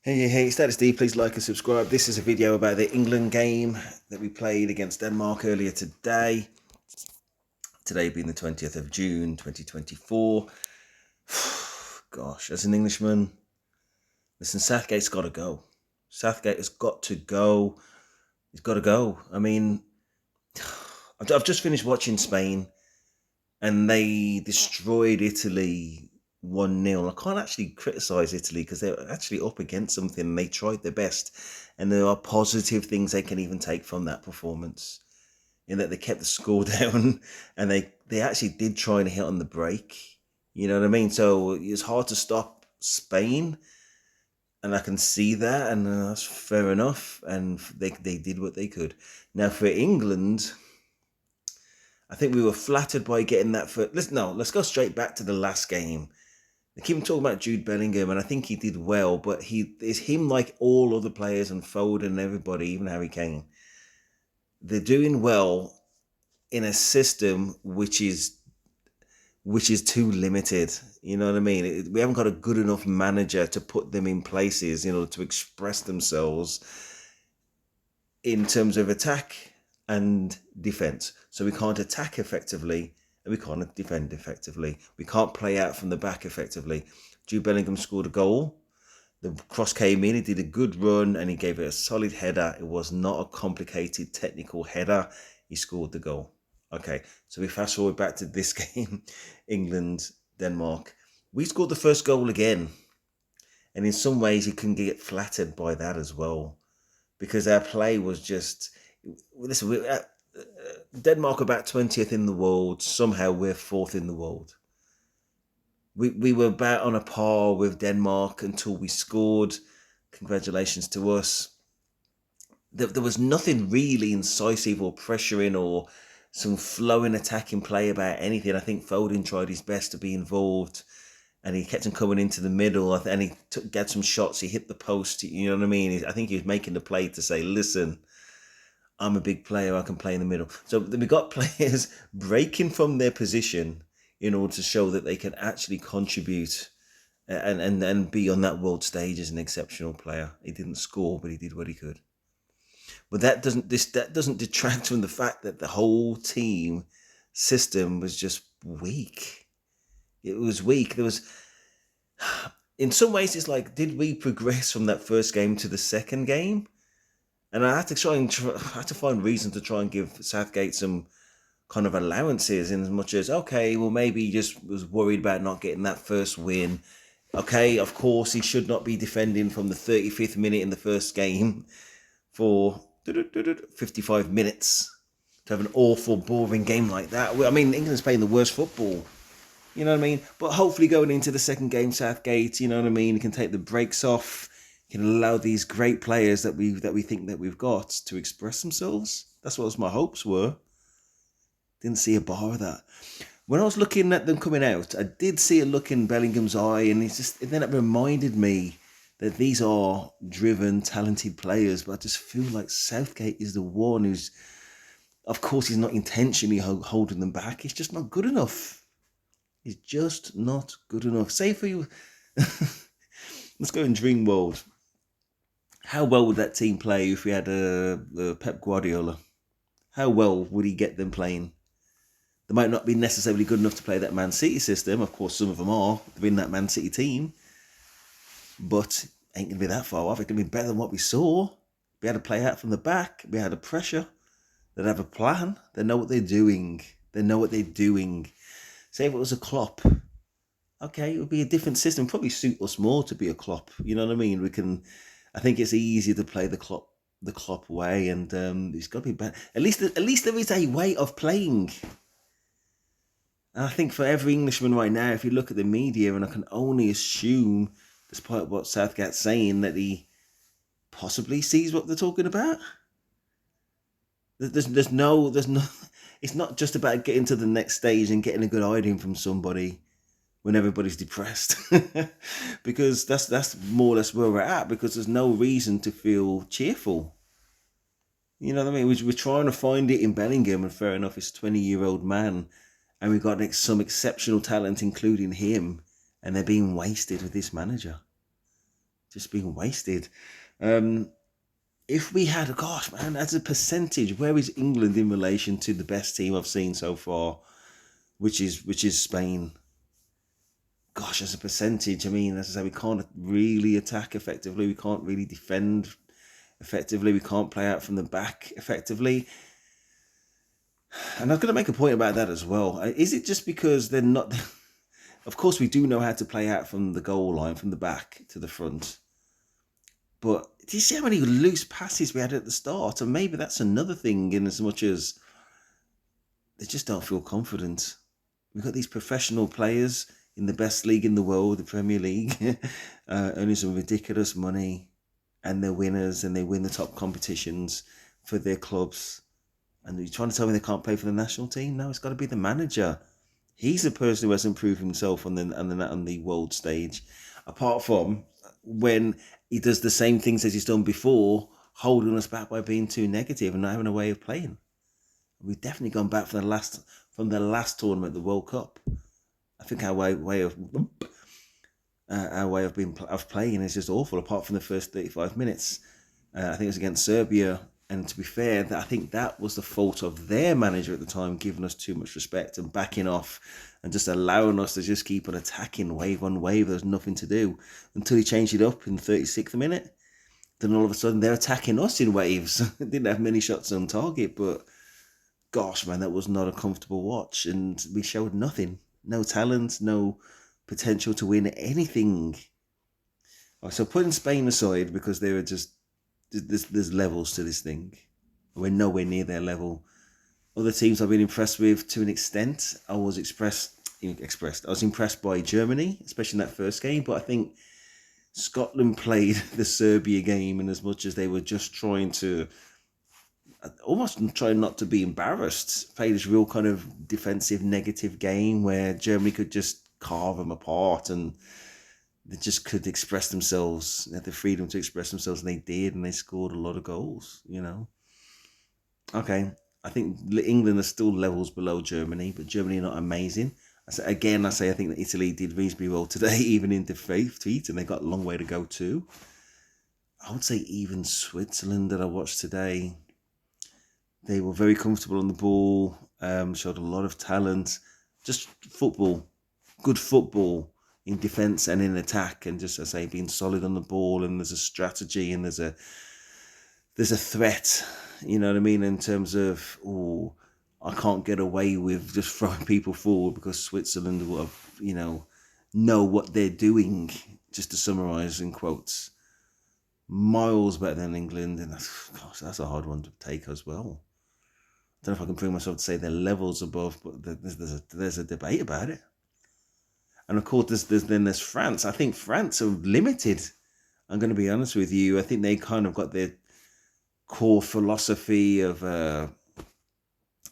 Hey, Status D, please like and subscribe. This is a video about the England game that we played against Denmark earlier today. Today being the 20th of June, 2024. Gosh, as an Englishman, listen, Southgate's got to go. Southgate has got to go. He's got to go. I mean, I've just finished watching Spain and they destroyed Italy 1-0. I can't actually criticise Italy because they're actually up against something and they tried their best. And there are positive things they can even take from that performance, in that they kept the score down and they actually did try and hit on the break. You know what I mean? So it's hard to stop Spain, and I can see that, and that's fair enough. And they did what they could. Now for England, I think we were flattered by getting that first. Let's go straight back to the last game. They keep talking about Jude Bellingham, and I think he did well, but he is him like all other players and Foden and everybody, even Harry Kane. They're doing well in a system which is too limited. You know what I mean? We haven't got a good enough manager to put them in places, to express themselves in terms of attack and defense. So we can't attack effectively and we can't defend effectively. We can't play out from the back effectively. Jude Bellingham scored a goal. The cross came in, he did a good run and he gave it a solid header. It was not a complicated technical header. He scored the goal. Okay, so we fast forward back to this game, England, Denmark. We scored the first goal again. And in some ways, you can get flattered by that as well. Because our play was just... Listen, Denmark about 20th in the world. Somehow we're 4th in the world. We were about on a par with Denmark until we scored. Congratulations to us. There was nothing really incisive or pressuring or some flowing attacking play about anything. I think Foden tried his best to be involved and he kept him coming into the middle and he got some shots. He hit the post, you know what I mean? I think he was making the play to say, listen, I'm a big player, I can play in the middle. So we got players breaking from their position in order to show that they can actually contribute and be on that world stage as an exceptional player. He didn't score, but he did what he could. But that doesn't detract from the fact that the whole team system was just weak. It was weak. There was, in some ways, it's like, did we progress from that first game to the second game? And I had to find reason to try and give Southgate some kind of allowances, in as much as, okay, well, maybe he just was worried about not getting that first win. Okay, of course, he should not be defending from the 35th minute in the first game for 55 minutes to have an awful, boring game like that. I mean, England's playing the worst football. You know what I mean? But hopefully going into the second game, Southgate, you know what I mean, he can take the brakes off. He can allow these great players that we think that we've got to express themselves. That's what my hopes were. Didn't see a bar of that. When I was looking at them coming out, I did see a look in Bellingham's eye, and then it reminded me that these are driven, talented players, but I just feel like Southgate is the one who's, of course, he's not intentionally holding them back. He's just not good enough. He's just not good enough. Say for you, let's go in dream world. How well would that team play if we had a Pep Guardiola? How well would he get them playing? They might not be necessarily good enough to play that Man City system. Of course, some of them are. They're in that Man City team. But ain't going to be that far off. It's going to be better than what we saw. We had to play out from the back. We had a pressure. They have a plan. They know what they're doing. Say if it was a Klopp, okay, it would be a different system. Probably suit us more to be a Klopp. You know what I mean? I think it's easier to play the Klopp way, and it's got to be better. At least there is a way of playing. And I think for every Englishman right now, if you look at the media, and I can only assume, despite what Southgate's saying, that he possibly sees what they're talking about. There's no. It's not just about getting to the next stage and getting a good item from somebody when everybody's depressed, because that's more or less where we're at. Because there's no reason to feel cheerful. You know what I mean? We're trying to find it in Bellingham, and fair enough, he's a 20-year-old man, and we've got some exceptional talent, including him, and they're being wasted with this manager. just being wasted. If we had, gosh, man, as a percentage, where is England in relation to the best team I've seen so far, which is Spain? Gosh, as a percentage, I mean, as I say, we can't really attack effectively. We can't really defend effectively. We can't play out from the back effectively. And I was going to make a point about that as well. Is it just because they're not? Of course, we do know how to play out from the goal line, from the back to the front. But do you see how many loose passes we had at the start? And maybe that's another thing, in as much as they just don't feel confident. We've got these professional players in the best league in the world, the Premier League, earning some ridiculous money, and they're winners, and they win the top competitions for their clubs. And you're trying to tell me they can't play for the national team? No, it's got to be the manager. He's the person who has improved himself on the world stage. Apart from when he does the same things as he's done before, holding us back by being too negative and not having a way of playing. We've definitely gone back from the last tournament, the World Cup. I think our way of playing is just awful. Apart from the first 35 minutes, I think it was against Serbia. And to be fair, I think that was the fault of their manager at the time, giving us too much respect and backing off and just allowing us to just keep on attacking wave on wave. There's nothing to do until he changed it up in the 36th minute. Then all of a sudden they're attacking us in waves. Didn't have many shots on target, but gosh, man, that was not a comfortable watch. And we showed nothing. No talent, no potential to win anything. So putting Spain aside, because they were just, there's levels to this thing. We're nowhere near their level. Other teams I've been impressed with to an extent. I was impressed by Germany, especially in that first game. But I think Scotland played the Serbia game, and as much as they were just trying to, almost trying not to be embarrassed, played this real kind of defensive, negative game where Germany could just carve them apart, and they just could express themselves. They had the freedom to express themselves, and they did, and they scored a lot of goals, Okay, I think England are still levels below Germany, but Germany are not amazing. I say I think that Italy did reasonably well today, even in defeat, and they got a long way to go too. I would say even Switzerland that I watched today, they were very comfortable on the ball, showed a lot of talent, just good football in defence and in attack, and just, as I say, being solid on the ball, and there's a strategy, and there's a threat, you know what I mean, in terms of, I can't get away with just throwing people forward, because Switzerland will know what they're doing, just to summarise in quotes. Miles better than England, and that's a hard one to take as well. I don't know if I can bring myself to say they're levels above, but there's a debate about it. And of course, there's France. I think France are limited. I'm going to be honest with you. I think they kind of got their core philosophy of, and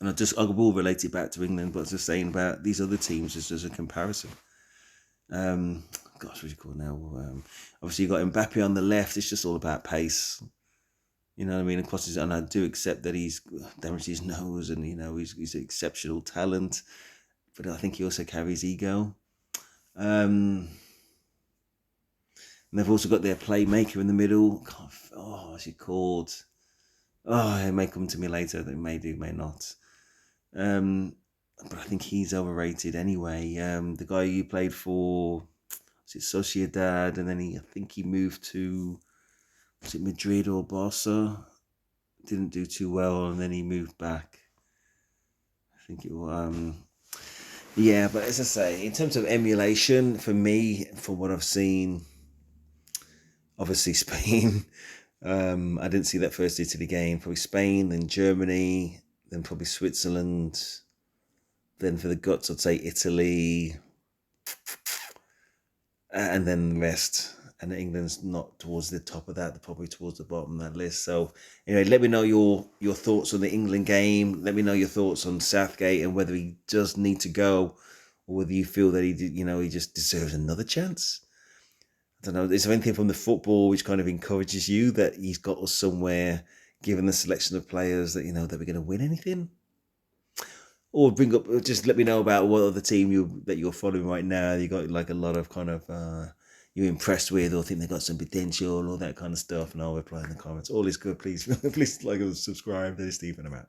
I will relate it back to England, but just saying about these other teams just as a comparison. What do you call it now? Obviously, you got Mbappe on the left. It's just all about pace. You know what I mean? Of course, and I do accept that he's damaged his nose, and he's an exceptional talent, but I think he also carries ego. And they've also got their playmaker in the middle. What's he called? It may come to me later. They may do, may not. But I think he's overrated anyway. The guy you played for, was it Sociedad, and then I think he moved to, was it Madrid or Barca? Didn't do too well, and then he moved back. I think it was. Yeah, but as I say, in terms of emulation, for me, from what I've seen, obviously Spain. I didn't see that first Italy game. Probably Spain, then Germany, then probably Switzerland. Then for the guts, I'd say Italy, and then the rest. And England's not towards the top of that; they're probably towards the bottom of that list. So, anyway, let me know your thoughts on the England game. Let me know your thoughts on Southgate and whether he does need to go, or whether you feel that he just deserves another chance. I don't know. Is there anything from the football which kind of encourages you that he's got us somewhere, given the selection of players, that that we're going to win anything? Or just let me know about what other team that you're following right now. You got like a lot of kind of you're impressed with or think they've got some potential, all that kind of stuff, and I'll reply in the comments. All is good. Please, please like and subscribe. That is Stephen. I'm out.